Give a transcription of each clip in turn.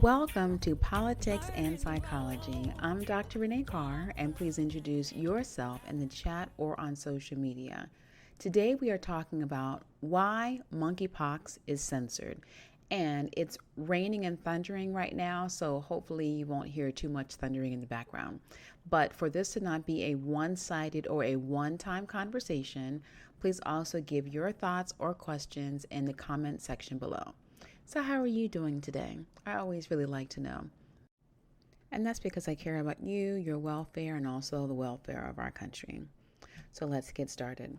Welcome to Politics and Psychology. I'm Dr. Renee Carr, and please introduce yourself in the chat or on social media. Today we are talking about why monkeypox is censored. And it's raining and thundering right now, so hopefully you won't hear too much thundering in the background. But for this to not be a one-sided or a one-time conversation, please also give your thoughts or questions in the comment section below. So how are you doing today? I always really like to know. And that's because I care about you, your welfare, and also the welfare of our country. So let's get started.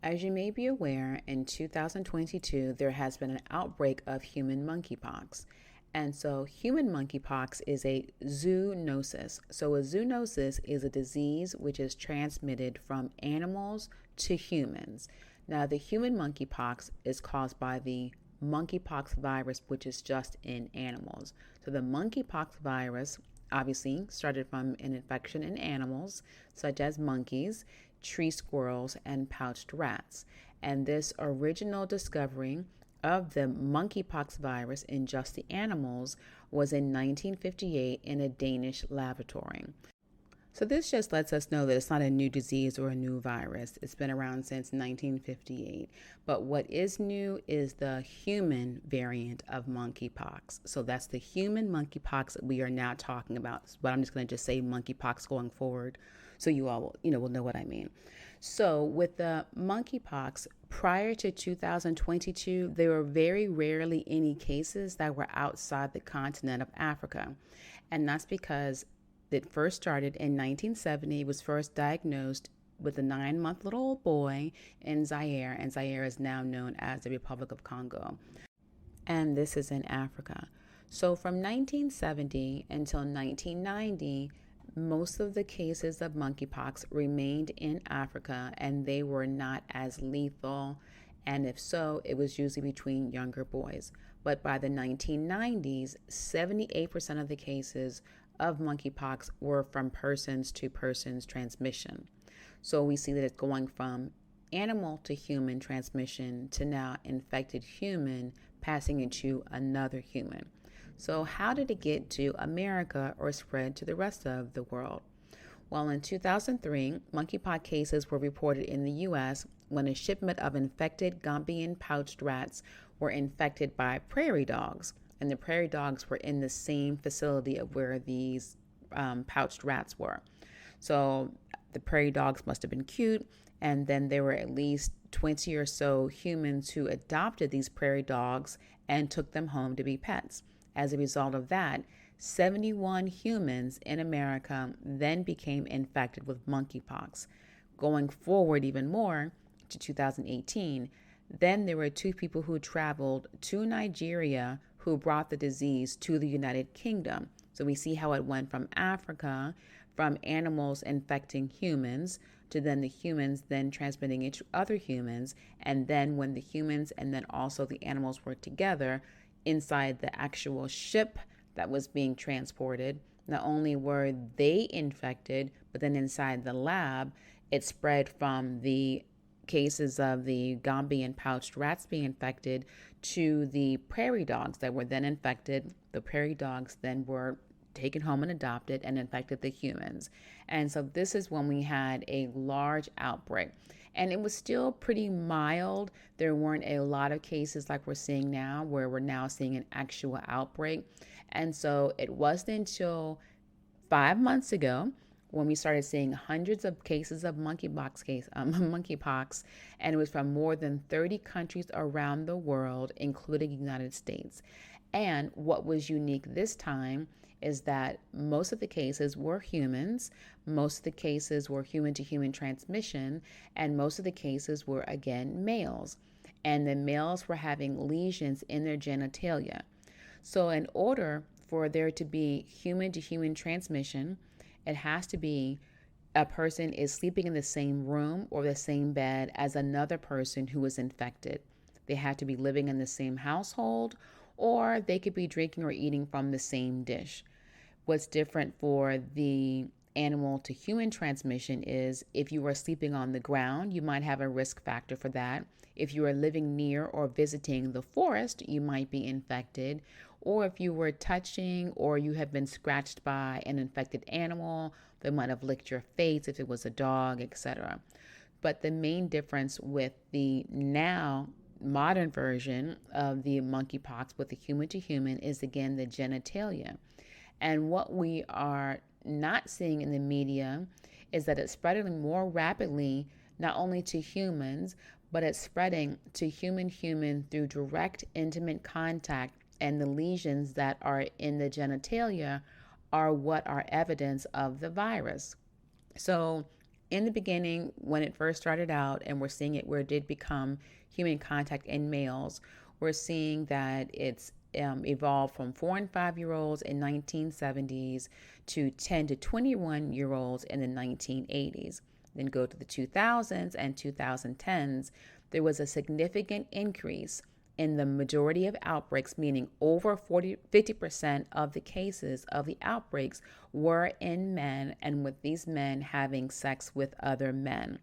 As you may be aware, in 2022, there has been an outbreak of human monkeypox. And so human monkeypox is a zoonosis. So a zoonosis is a disease which is transmitted from animals to humans. Now, the human monkeypox is caused by the monkeypox virus, which is just in animals. So the monkeypox virus obviously started from an infection in animals, such as monkeys, tree squirrels, and pouched rats. And this original discovery of the monkeypox virus in just the animals was in 1958 in a Danish laboratory. So this just lets us know that it's not a new disease or a new virus. It's been around since 1958. But what is new is the human variant of monkeypox. So that's the human monkeypox that we are now talking about. But I'm just going to just say monkeypox going forward, so you all will know what I mean. So with the monkeypox, prior to 2022, there were very rarely any cases that were outside the continent of Africa. And that's because it first started in 1970. It was first diagnosed with a 9-month little boy in Zaire, and Zaire is now known as the Republic of Congo. And this is in Africa. So from 1970 until 1990, most of the cases of monkeypox remained in Africa, and they were not as lethal. And if so, it was usually between younger boys. But by the 1990s, 78% of the cases of monkeypox were from persons to persons transmission. So we see that it's going from animal to human transmission to now infected human passing into another human. So how did it get to America or spread to the rest of the world? Well, in 2003, monkeypox cases were reported in the U.S. when a shipment of infected Gambian pouched rats were infected by prairie dogs. And the prairie dogs were in the same facility of where these pouched rats were. So the prairie dogs must have been cute. And then there were at least 20 or so humans who adopted these prairie dogs and took them home to be pets. As a result of that, 71 humans in America then became infected with monkeypox. Going forward even more to 2018, then there were 2 people who traveled to Nigeria who brought the disease to the United Kingdom. So we see how it went from Africa, from animals infecting humans, to then the humans then transmitting it to other humans. And then when the humans and then also the animals were together inside the actual ship that was being transported, not only were they infected, but then inside the lab, it spread from the cases of the Gambian pouched rats being infected to the prairie dogs that were then infected. The prairie dogs then were taken home and adopted and infected the humans. And so this is when we had a large outbreak. And it was still pretty mild. There weren't a lot of cases like we're seeing now, where we're now seeing an actual outbreak. And so it wasn't until 5 months ago when we started seeing hundreds of cases of monkeypox, and it was from more than 30 countries around the world, including the United States. And what was unique this time is that most of the cases were humans, most of the cases were human-to-human transmission, and most of the cases were, again, males. And the males were having lesions in their genitalia. So in order for there to be human-to-human transmission, it has to be a person is sleeping in the same room or the same bed as another person who is infected. They have to be living in the same household, or they could be drinking or eating from the same dish. What's different for the animal to human transmission is if you are sleeping on the ground, you might have a risk factor for that. If you are living near or visiting the forest, you might be infected. or if you were touching or you have been scratched by an infected animal, they might have licked your face if it was a dog, etc. But the main difference with the now modern version of the monkeypox with the human to human is again the genitalia. And what we are not seeing in the media is that it's spreading more rapidly, not only to humans, but it's spreading to human through direct intimate contact. And the lesions that are in the genitalia are what are evidence of the virus. So, in the beginning, when it first started out, and we're seeing it where it did become human contact in males, we're seeing that it's evolved from 4 and 5-year-olds in 1970s to 10 to 21-year-olds in the 1980s. Then go to the 2000s and 2010s, there was a significant increase in the majority of outbreaks, meaning over 50% of the cases of the outbreaks were in men, and with these men having sex with other men.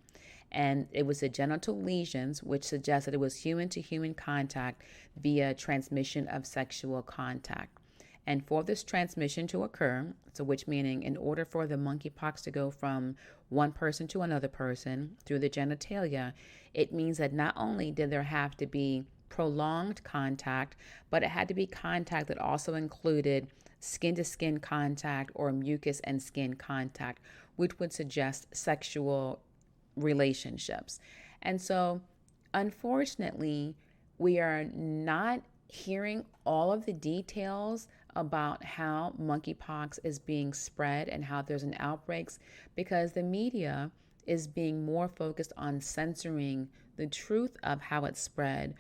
And it was the genital lesions, which suggests that it was human to human contact via transmission of sexual contact. And for this transmission to occur, so which meaning in order for the monkeypox to go from one person to another person through the genitalia, it means that not only did there have to be prolonged contact, but it had to be contact that also included skin to skin contact or mucus and skin contact, which would suggest sexual relationships. And so, unfortunately, we are not hearing all of the details about how monkeypox is being spread and how there's an outbreaks, because the media is being more focused on censoring the truth of how it's spread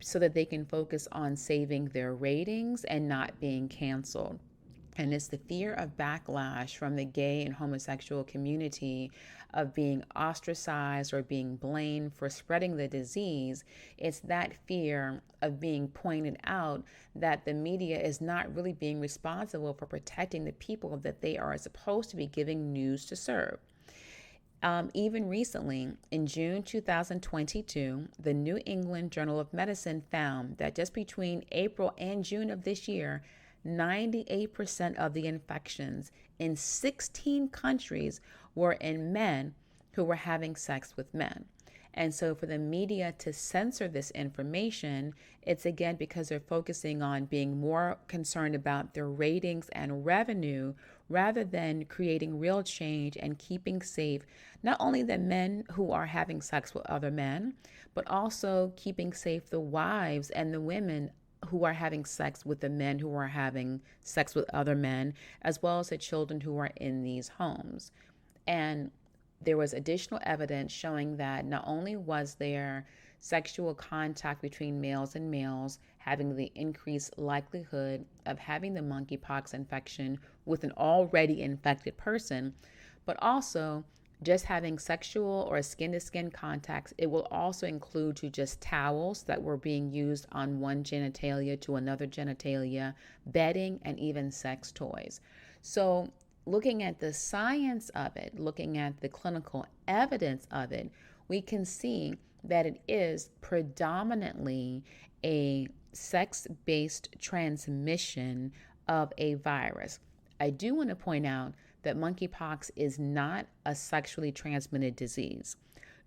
so that they can focus on saving their ratings and not being canceled. And it's the fear of backlash from the gay and homosexual community of being ostracized or being blamed for spreading the disease. It's that fear of being pointed out that the media is not really being responsible for protecting the people that they are supposed to be giving news to serve. Even recently, in June 2022, the New England Journal of Medicine found that just between April and June of this year, 98% of the infections in 16 countries were in men who were having sex with men. And so for the media to censor this information, it's again because they're focusing on being more concerned about their ratings and revenue rather than creating real change and keeping safe not only the men who are having sex with other men, but also keeping safe the wives and the women who are having sex with the men who are having sex with other men, as well as the children who are in these homes. And there was additional evidence showing that not only was there sexual contact between males and males having the increased likelihood of having the monkeypox infection with an already infected person, but also just having sexual or skin-to-skin contacts. It will also include to just towels that were being used on one genitalia to another genitalia, bedding, and even sex toys. So looking at the science of it, looking at the clinical evidence of it, we can see that it is predominantly a sex-based transmission of a virus. I do want to point out that monkeypox is not a sexually transmitted disease,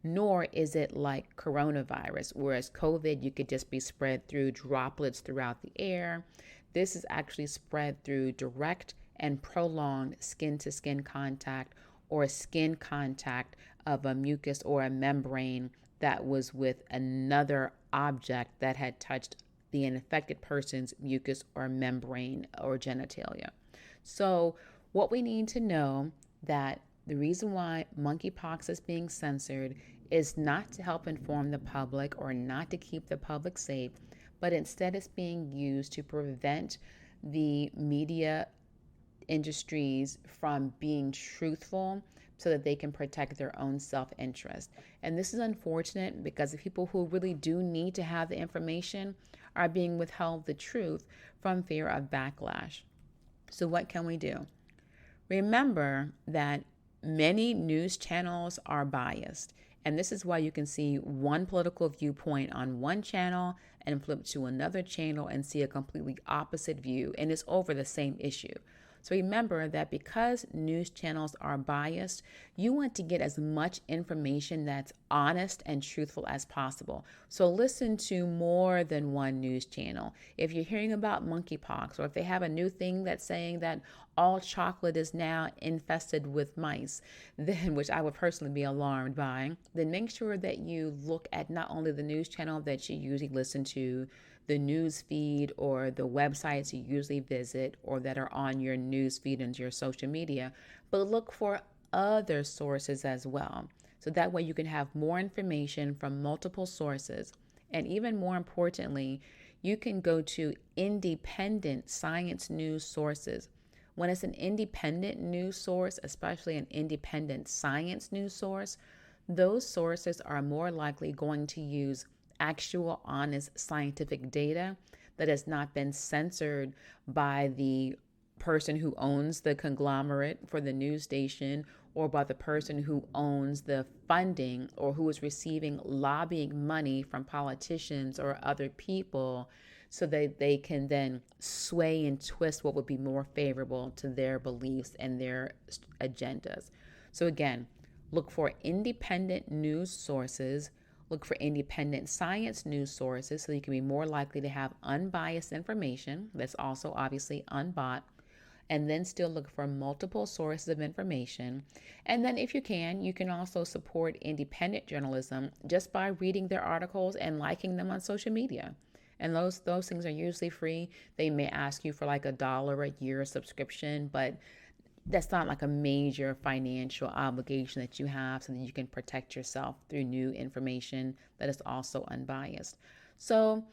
nor is it like coronavirus, whereas COVID, you could just be spread through droplets throughout the air. This is actually spread through direct and prolonged skin-to-skin contact or skin contact of a mucus or a membrane that was with another object that had touched the infected person's mucus or membrane or genitalia. So what we need to know that the reason why monkeypox is being censored is not to help inform the public or not to keep the public safe, but instead it's being used to prevent the media industries from being truthful so that they can protect their own self-interest. And this is unfortunate because the people who really do need to have the information are being withheld the truth from fear of backlash. So what can we do? Remember that many news channels are biased, And this is why you can see one political viewpoint on one channel and flip to another channel and see a completely opposite view, and it's over the same issue. So remember that because news channels are biased, you want to get as much information that's honest and truthful as possible. So listen to more than one news channel. If you're hearing about monkeypox, or if they have a new thing that's saying that all chocolate is now infested with mice, then, which I would personally be alarmed by, then make sure that you look at not only the news channel that you usually listen to, the news feed or the websites you usually visit or that are on your news feed and your social media, but look for other sources as well. So that way you can have more information from multiple sources. And even more importantly, you can go to independent science news sources. When it's an independent news source, especially an independent science news source, those sources are more likely going to use actual, honest scientific data that has not been censored by the person who owns the conglomerate for the news station, or by the person who owns the funding or who is receiving lobbying money from politicians or other people so that they can then sway and twist what would be more favorable to their beliefs and their agendas. So again, look for independent news sources. Look for independent science news sources so you can be more likely to have unbiased information that's also obviously unbought. And then still look for multiple sources of information. And then if you can also support independent journalism just by reading their articles and liking them on social media. And those things are usually free. They may ask you for like $1 a year subscription, but that's not like a major financial obligation that you have, so that you can protect yourself through new information that is also unbiased. So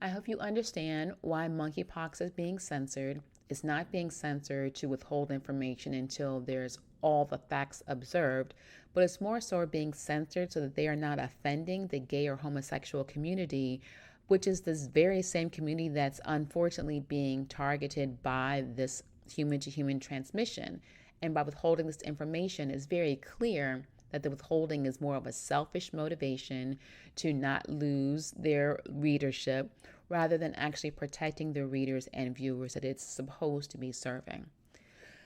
I hope you understand why monkeypox is being censored. It's not being censored to withhold information until there's all the facts observed, but it's more so being censored so that they are not offending the gay or homosexual community, which is this very same community that's unfortunately being targeted by this human-to-human transmission. And by withholding this information, it's very clear that the withholding is more of a selfish motivation to not lose their readership rather than actually protecting the readers and viewers that it's supposed to be serving.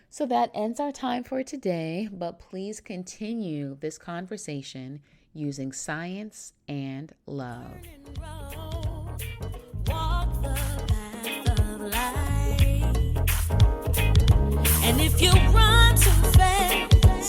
So that ends our time for today, but please continue this conversation using science and love. And if you run too